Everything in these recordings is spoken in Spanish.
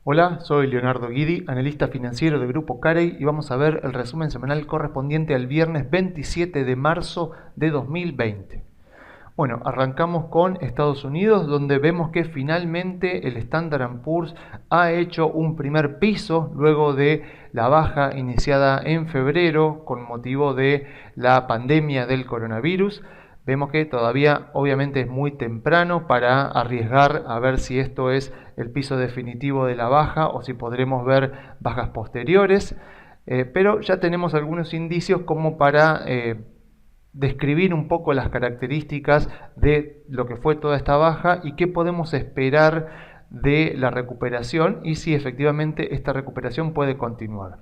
Hola, soy Leonardo Guidi, analista financiero de Grupo Carey y vamos a ver el resumen semanal correspondiente al viernes 27 de marzo de 2020. Bueno, arrancamos con Estados Unidos, donde vemos que finalmente el Standard Poor's ha hecho un primer piso luego de la baja iniciada en febrero con motivo de la pandemia del coronavirus. Vemos que todavía obviamente es muy temprano para arriesgar a ver si esto es el piso definitivo de la baja o si podremos ver bajas posteriores, pero ya tenemos algunos indicios como para describir un poco las características de lo que fue toda esta baja y qué podemos esperar de la recuperación y si efectivamente esta recuperación puede continuar.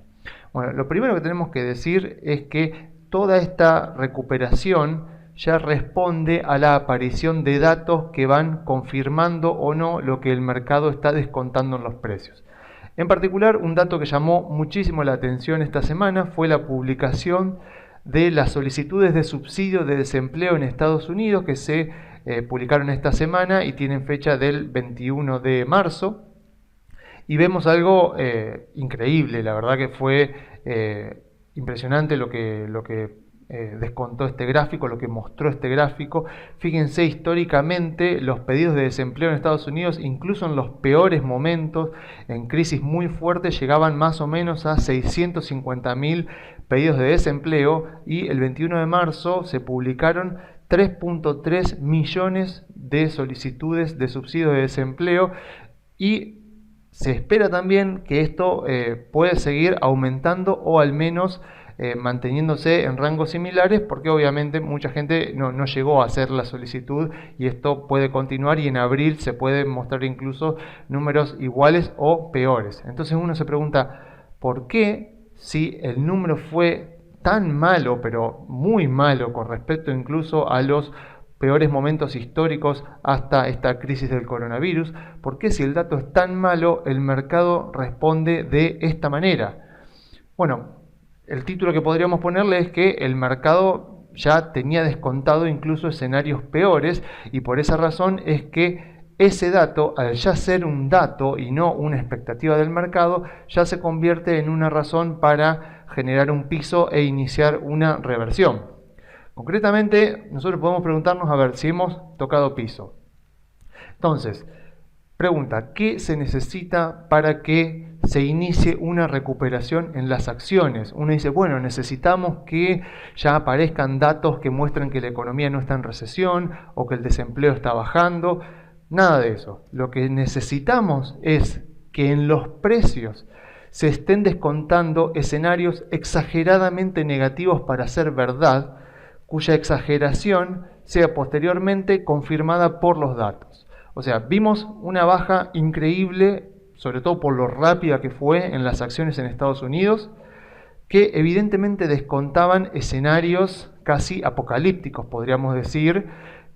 Bueno, lo primero que tenemos que decir es que toda esta recuperación ya responde a la aparición de datos que van confirmando o no lo que el mercado está descontando en los precios. En particular, un dato que llamó muchísimo la atención esta semana fue la publicación de las solicitudes de subsidio de desempleo en Estados Unidos que se publicaron esta semana y tienen fecha del 21 de marzo. Y vemos algo increíble, la verdad que fue impresionante lo que descontó este gráfico, lo que mostró este gráfico. Fíjense históricamente los pedidos de desempleo en Estados Unidos, incluso en los peores momentos, en crisis muy fuertes, llegaban más o menos a 650.000 pedidos de desempleo y el 21 de marzo se publicaron 3.3 millones de solicitudes de subsidio de desempleo y se espera también que esto puede seguir aumentando o al menos manteniéndose en rangos similares porque obviamente mucha gente no llegó a hacer la solicitud y esto puede continuar y en abril se pueden mostrar incluso números iguales o peores. Entonces uno se pregunta, ¿por qué si el número fue tan malo, pero muy malo con respecto incluso a los peores momentos históricos hasta esta crisis del coronavirus? ¿Por qué si el dato es tan malo el mercado responde de esta manera? Bueno, el título que podríamos ponerle es que el mercado ya tenía descontado incluso escenarios peores y por esa razón es que ese dato, al ya ser un dato y no una expectativa del mercado, ya se convierte en una razón para generar un piso e iniciar una reversión. Concretamente, nosotros podemos preguntarnos a ver si hemos tocado piso. Entonces, pregunta, ¿qué se necesita para que se inicie una recuperación en las acciones? Uno dice, bueno, necesitamos que ya aparezcan datos que muestren que la economía no está en recesión o que el desempleo está bajando. Nada de eso. Lo que necesitamos es que en los precios se estén descontando escenarios exageradamente negativos para ser verdad, cuya exageración sea posteriormente confirmada por los datos. O sea, vimos una baja increíble, sobre todo por lo rápida que fue en las acciones en Estados Unidos, que evidentemente descontaban escenarios casi apocalípticos, podríamos decir,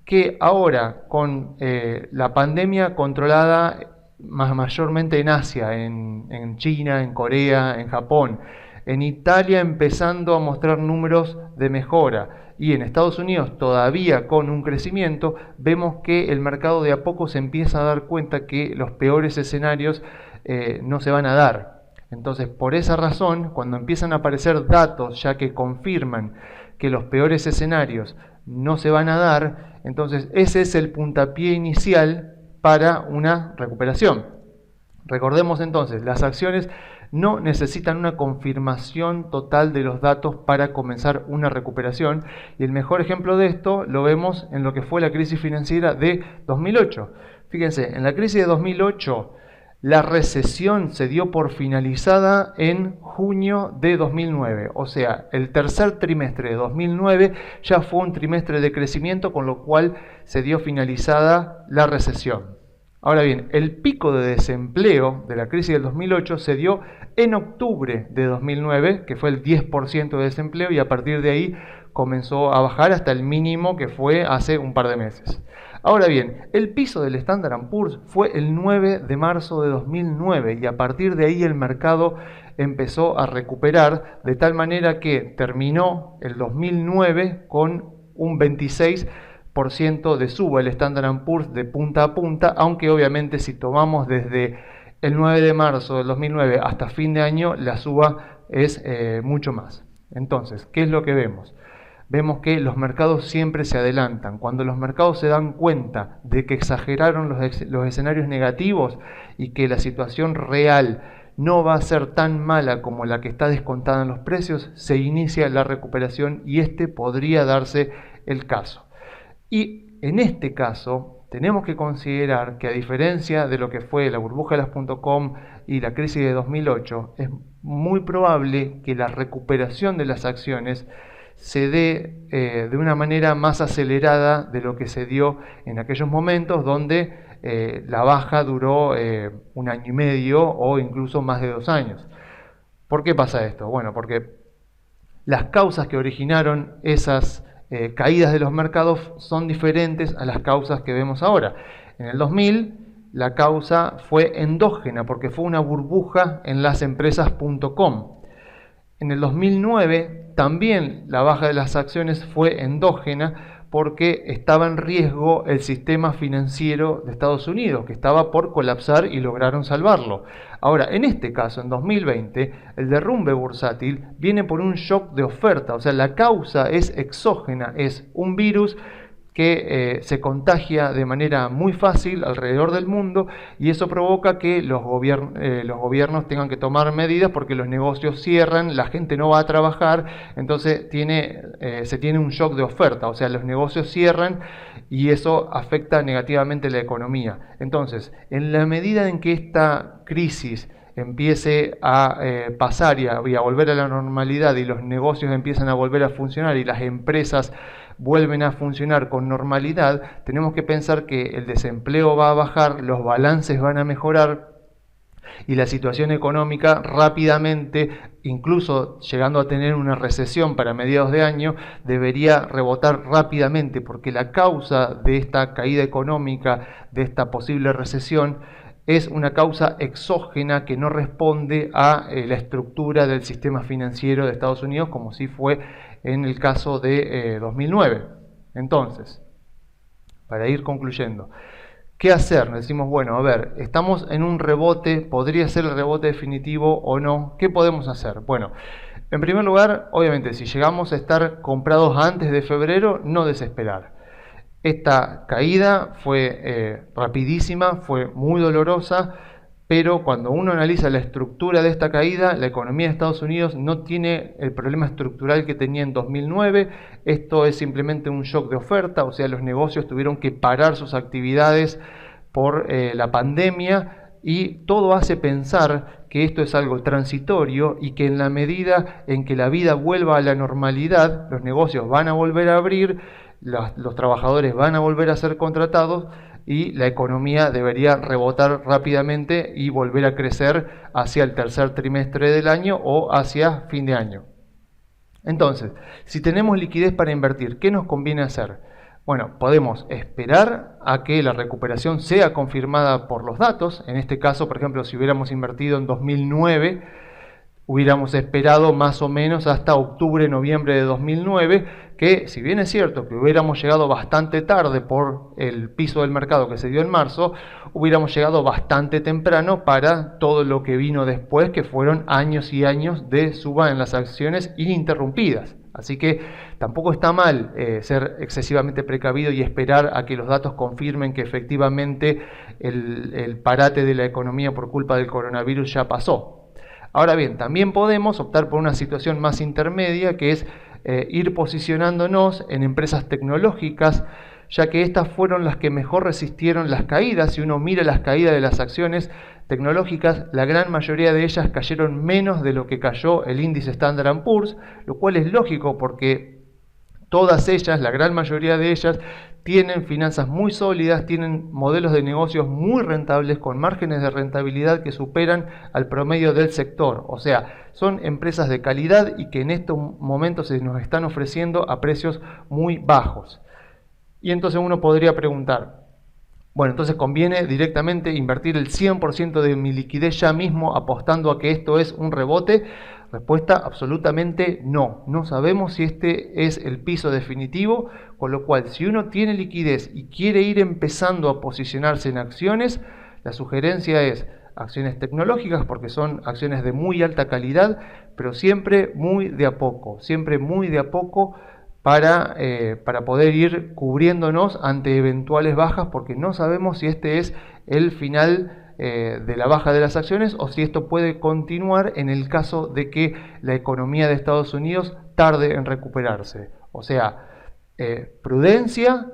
que ahora con la pandemia controlada mayormente en Asia, en China, en Corea, en Japón, en Italia empezando a mostrar números de mejora y en Estados Unidos todavía con un crecimiento, vemos que el mercado de a poco se empieza a dar cuenta que los peores escenarios no se van a dar. Entonces, por esa razón, cuando empiezan a aparecer datos ya que confirman que los peores escenarios no se van a dar, entonces ese es el puntapié inicial para una recuperación. Recordemos entonces, las acciones no necesitan una confirmación total de los datos para comenzar una recuperación y el mejor ejemplo de esto lo vemos en lo que fue la crisis financiera de 2008. Fíjense, en la crisis de 2008 la recesión se dio por finalizada en junio de 2009, o sea, el tercer trimestre de 2009 ya fue un trimestre de crecimiento, con lo cual se dio finalizada la recesión. Ahora bien, el pico de desempleo de la crisis del 2008 se dio en octubre de 2009, que fue el 10% de desempleo, y a partir de ahí comenzó a bajar hasta el mínimo que fue hace un par de meses. Ahora bien, el piso del Standard Poor's fue el 9 de marzo de 2009 y a partir de ahí el mercado empezó a recuperar de tal manera que terminó el 2009 con un 26% de suba el Standard Poor's de punta a punta, aunque obviamente si tomamos desde el 9 de marzo del 2009 hasta fin de año la suba es mucho más. Entonces, ¿qué es lo que vemos? Vemos que los mercados siempre se adelantan. Cuando los mercados se dan cuenta de que exageraron los escenarios negativos y que la situación real no va a ser tan mala como la que está descontada en los precios, se inicia la recuperación y este podría darse el caso. Y en este caso tenemos que considerar que, a diferencia de lo que fue la burbuja de las .com y la crisis de 2008, es muy probable que la recuperación de las acciones se dé de una manera más acelerada de lo que se dio en aquellos momentos donde la baja duró 1 año y medio o incluso más de 2 años. ¿Por qué pasa esto? Bueno, porque las causas que originaron esas caídas de los mercados son diferentes a las causas que vemos ahora. En el 2000 la causa fue endógena porque fue una burbuja en las empresas .com. En el 2009 también la baja de las acciones fue endógena porque estaba en riesgo el sistema financiero de Estados Unidos, que estaba por colapsar y lograron salvarlo. Ahora, en este caso, en 2020, el derrumbe bursátil viene por un shock de oferta, o sea, la causa es exógena, es un virus que se contagia de manera muy fácil alrededor del mundo y eso provoca que los gobiernos tengan que tomar medidas porque los negocios cierran, la gente no va a trabajar, entonces se tiene un shock de oferta, o sea, los negocios cierran y eso afecta negativamente la economía. Entonces, en la medida en que esta crisis empiece a pasar y a volver a la normalidad y los negocios empiezan a volver a funcionar y las empresas vuelven a funcionar con normalidad, tenemos que pensar que el desempleo va a bajar, los balances van a mejorar y la situación económica rápidamente, incluso llegando a tener una recesión para mediados de año, debería rebotar rápidamente porque la causa de esta caída económica, de esta posible recesión, es una causa exógena que no responde a la estructura del sistema financiero de Estados Unidos, como sí fue en el caso de 2009. Entonces, para ir concluyendo, ¿qué hacer? Decimos, bueno, a ver, estamos en un rebote, ¿podría ser el rebote definitivo o no? ¿Qué podemos hacer? Bueno, en primer lugar, obviamente, si llegamos a estar comprados antes de febrero, no desesperar. Esta caída fue rapidísima, fue muy dolorosa, pero cuando uno analiza la estructura de esta caída, la economía de Estados Unidos no tiene el problema estructural que tenía en 2009. Esto es simplemente un shock de oferta, o sea, los negocios tuvieron que parar sus actividades por la pandemia y todo hace pensar que esto es algo transitorio y que en la medida en que la vida vuelva a la normalidad, los negocios van a volver a abrir, los trabajadores van a volver a ser contratados y la economía debería rebotar rápidamente y volver a crecer hacia el tercer trimestre del año o hacia fin de año. Entonces, si tenemos liquidez para invertir, ¿qué nos conviene hacer? Bueno, podemos esperar a que la recuperación sea confirmada por los datos. En este caso, por ejemplo, si hubiéramos invertido en 2009, hubiéramos esperado más o menos hasta octubre, noviembre de 2009, que si bien es cierto que hubiéramos llegado bastante tarde por el piso del mercado que se dio en marzo, hubiéramos llegado bastante temprano para todo lo que vino después, que fueron años y años de suba en las acciones ininterrumpidas. Así que tampoco está mal ser excesivamente precavido y esperar a que los datos confirmen que efectivamente el parate de la economía por culpa del coronavirus ya pasó. Ahora bien, también podemos optar por una situación más intermedia, que es ir posicionándonos en empresas tecnológicas, ya que estas fueron las que mejor resistieron las caídas. Si uno mira las caídas de las acciones tecnológicas, la gran mayoría de ellas cayeron menos de lo que cayó el índice Standard & Poor's, lo cual es lógico porque todas ellas, la gran mayoría de ellas, tienen finanzas muy sólidas, tienen modelos de negocios muy rentables con márgenes de rentabilidad que superan al promedio del sector. O sea, son empresas de calidad y que en estos momentos se nos están ofreciendo a precios muy bajos. Y entonces uno podría preguntar, bueno, entonces conviene directamente invertir el 100% de mi liquidez ya mismo apostando a que esto es un rebote. Respuesta absolutamente no. No sabemos si este es el piso definitivo, con lo cual si uno tiene liquidez y quiere ir empezando a posicionarse en acciones, la sugerencia es acciones tecnológicas porque son acciones de muy alta calidad, pero siempre muy de a poco, para poder ir cubriéndonos ante eventuales bajas, porque no sabemos si este es el final de la baja de las acciones o si esto puede continuar en el caso de que la economía de Estados Unidos tarde en recuperarse. O sea, prudencia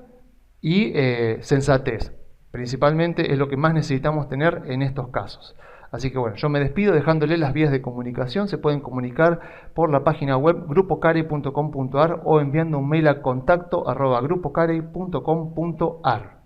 y sensatez. Principalmente es lo que más necesitamos tener en estos casos. Así que bueno, yo me despido dejándole las vías de comunicación. Se pueden comunicar por la página web grupocarey.com.ar o enviando un mail a contacto@grupocarey.com.ar.